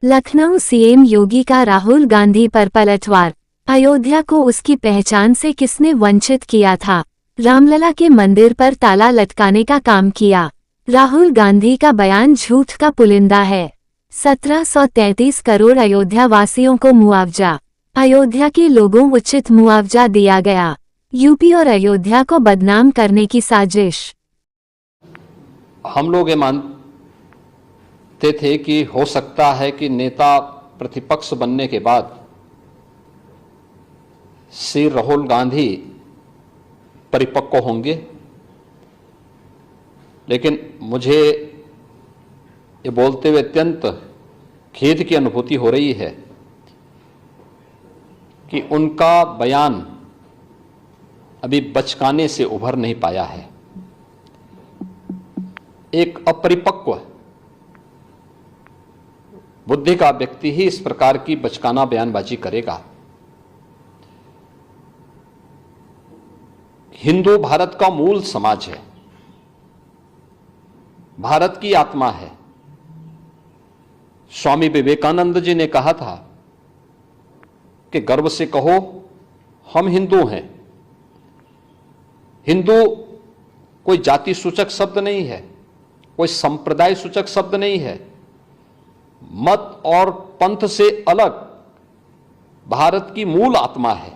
Lucknow CM योगी का राहुल गांधी पर पलटवार। अयोध्या को उसकी पहचान से किसने वंचित किया था? रामलला के मंदिर पर ताला लटकाने का काम किया। राहुल गांधी का बयान झूठ का पुलिंदा है। 1733 करोड़ अयोध्या वासियों को मुआवजा। अयोध्या के लोगों उचित मुआवजा दिया गया। यूपी और अयोध्या को बदनाम करने की साजिश। हम लोग ये मानते थे कि हो सकता है कि नेता प्रतिपक्ष बनने के बाद श्री राहुल गांधी परिपक्व होंगे, लेकिन मुझे ये बोलते हुए अत्यंत खेद की अनुभूति हो रही है कि उनका बयान अभी बचकाने से उभर नहीं पाया है। एक अपरिपक्व बुद्धि का व्यक्ति ही इस प्रकार की बचकाना बयानबाजी करेगा। हिंदू भारत का मूल समाज है, भारत की आत्मा है। स्वामी विवेकानंद जी ने कहा था कि गर्व से कहो हम हिंदू हैं। हिंदू कोई जाति सूचक शब्द नहीं है, कोई संप्रदाय सूचक शब्द नहीं है। मत और पंथ से अलग भारत की मूल आत्मा है।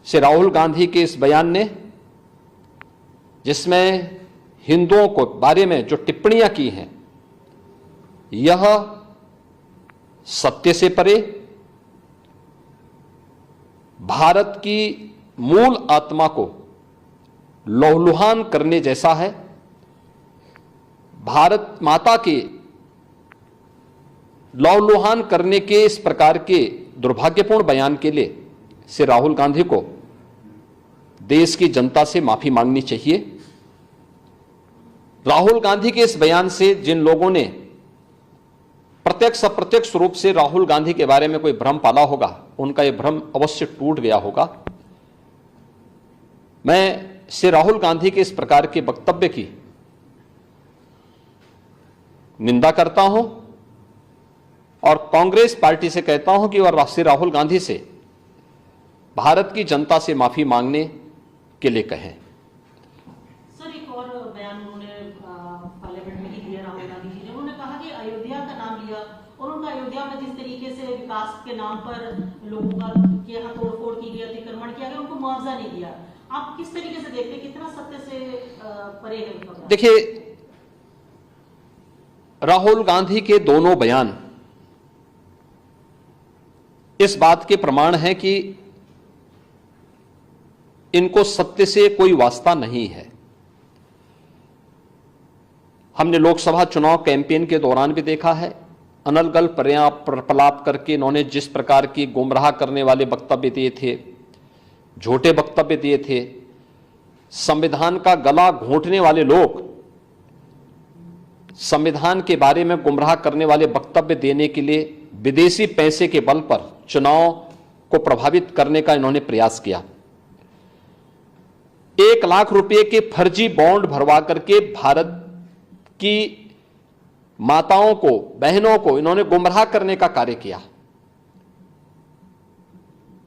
श्री राहुल गांधी के इस बयान ने, जिसमें हिंदुओं को बारे में जो टिप्पणियां की हैं, यह सत्य से परे भारत की मूल आत्मा को लहूलुहान करने जैसा है। भारत माता के लहूलुहान करने के इस प्रकार के दुर्भाग्यपूर्ण बयान के लिए श्री राहुल गांधी को देश की जनता से माफी मांगनी चाहिए। राहुल गांधी के इस बयान से जिन लोगों ने प्रत्यक्ष अप्रत्यक्ष रूप से राहुल गांधी के बारे में कोई भ्रम पाला होगा, उनका यह भ्रम अवश्य टूट गया होगा। मैं श्री राहुल गांधी के इस प्रकार के वक्तव्य की निंदा करता हूं और कांग्रेस पार्टी से कहता हूं कि वह श्री राहुल गांधी से भारत की जनता से माफी मांगने के लिए कहें। सर, एक और बयान उन्होंने पार्लियामेंट में दिया राहुल गांधी जी ने। उन्होंने कहा कि अयोध्या का नाम लिया और उनका अयोध्या में जिस तरीके से विकास के नाम पर लोगों का के यहाँ तोड़फोड़ की गई, अतिक्रमण किया गया, उनको मुआवजा नहीं दिया। आप किस तरीके से देखते हैं, कितना सत्य से परे है उनका? देखिए, राहुल गांधी के दोनों बयान इस बात के प्रमाण है कि इनको सत्य से कोई वास्ता नहीं है। हमने लोकसभा चुनाव कैंपेन के दौरान भी देखा है, अनर्गल प्रलाप करके इन्होंने जिस प्रकार की गुमराह करने वाले वक्तव्य दिए थे, झूठे वक्तव्य दिए थे। संविधान का गला घोंटने वाले लोग संविधान के बारे में गुमराह करने वाले वक्तव्य देने के लिए विदेशी पैसे के बल पर चुनाव को प्रभावित करने का इन्होंने प्रयास किया। 1 लाख रुपए के फर्जी बॉन्ड भरवा करके भारत की माताओं को, बहनों को इन्होंने गुमराह करने का कार्य किया।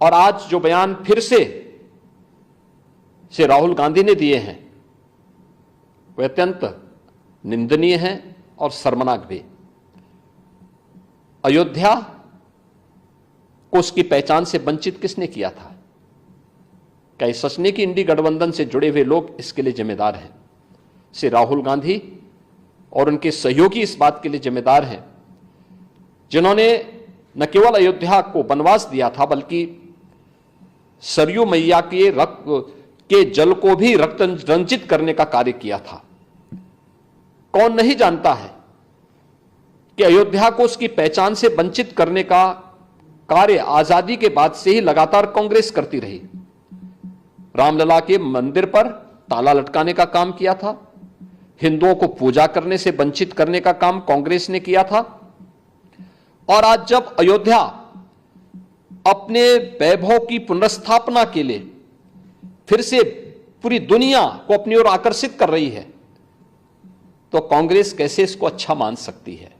और आज जो बयान फिर से राहुल गांधी ने दिए हैं, वह अत्यंत निंदनीय है और शर्मनाक भी। अयोध्या को उसकी पहचान से वंचित किसने किया था? क्या ये सच नहीं कि इंडी गठबंधन से जुड़े हुए लोग इसके लिए जिम्मेदार हैं? श्री राहुल गांधी और उनके सहयोगी इस बात के लिए जिम्मेदार हैं, जिन्होंने न केवल अयोध्या को वनवास दिया था, बल्कि सरयू मैया के रक्त के जल को भी रक्त रंजित करने का कार्य किया था। कौन नहीं जानता है कि अयोध्या को उसकी पहचान से वंचित करने का कार्य आजादी के बाद से ही लगातार कांग्रेस करती रही। रामलला के मंदिर पर ताला लटकाने का काम किया था, हिंदुओं को पूजा करने से वंचित करने का काम कांग्रेस ने किया था। और आज जब अयोध्या अपने वैभव की पुनर्स्थापना के लिए फिर से पूरी दुनिया को अपनी ओर आकर्षित कर रही है, तो कांग्रेस कैसे इसको अच्छा मान सकती है?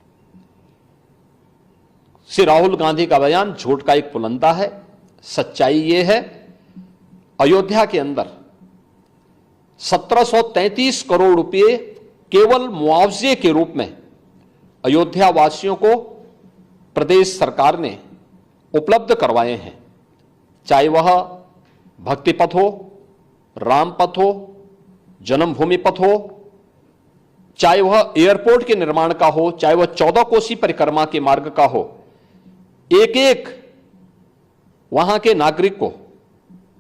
श्री राहुल गांधी का बयान झूठ का एक पुलंदा है। सच्चाई यह है, अयोध्या के अंदर 1733 करोड़ रुपए केवल मुआवजे के रूप में अयोध्या वासियों को प्रदेश सरकार ने उपलब्ध करवाए हैं। चाहे वह भक्ति पथ हो, राम पथ हो, जन्मभूमि पथ हो, चाहे वह एयरपोर्ट के निर्माण का हो, चाहे वह 14 कोसी परिक्रमा के मार्ग का हो, एक एक वहां के नागरिक को,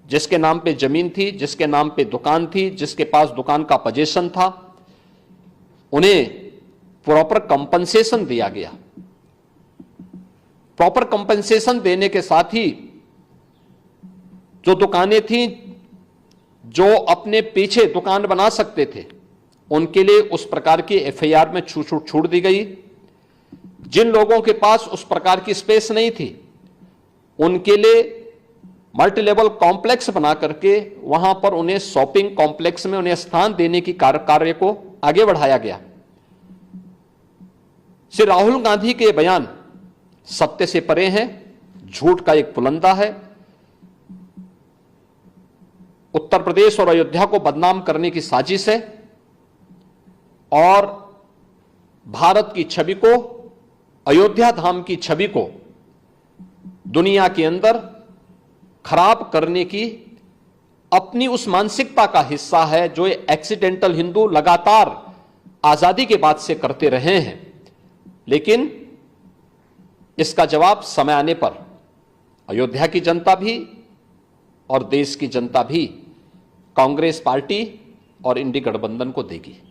जिसके नाम पे जमीन थी, जिसके नाम पे दुकान थी, जिसके पास दुकान का पोजीशन था, उन्हें प्रॉपर कंपनसेशन दिया गया। प्रॉपर कंपनसेशन देने के साथ ही जो दुकानें थीं, जो अपने पीछे दुकान बना सकते थे, उनके लिए उस प्रकार की एफआईआर में छूट दी गई। जिन लोगों के पास उस प्रकार की स्पेस नहीं थी, उनके लिए मल्टी लेवल कॉम्प्लेक्स बना करके वहां पर उन्हें शॉपिंग कॉम्प्लेक्स में उन्हें स्थान देने की कार्य को आगे बढ़ाया गया। श्री राहुल गांधी के बयान सत्य से परे हैं, झूठ का एक पुलंदा है। उत्तर प्रदेश और अयोध्या को बदनाम करने की साजिश है और भारत की छवि को, अयोध्या धाम की छवि को दुनिया के अंदर खराब करने की अपनी उस मानसिकता का हिस्सा है जो एक्सीडेंटल हिंदू लगातार आजादी के बाद से करते रहे हैं। लेकिन इसका जवाब समय आने पर अयोध्या की जनता भी और देश की जनता भी कांग्रेस पार्टी और इंडी गठबंधन को देगी।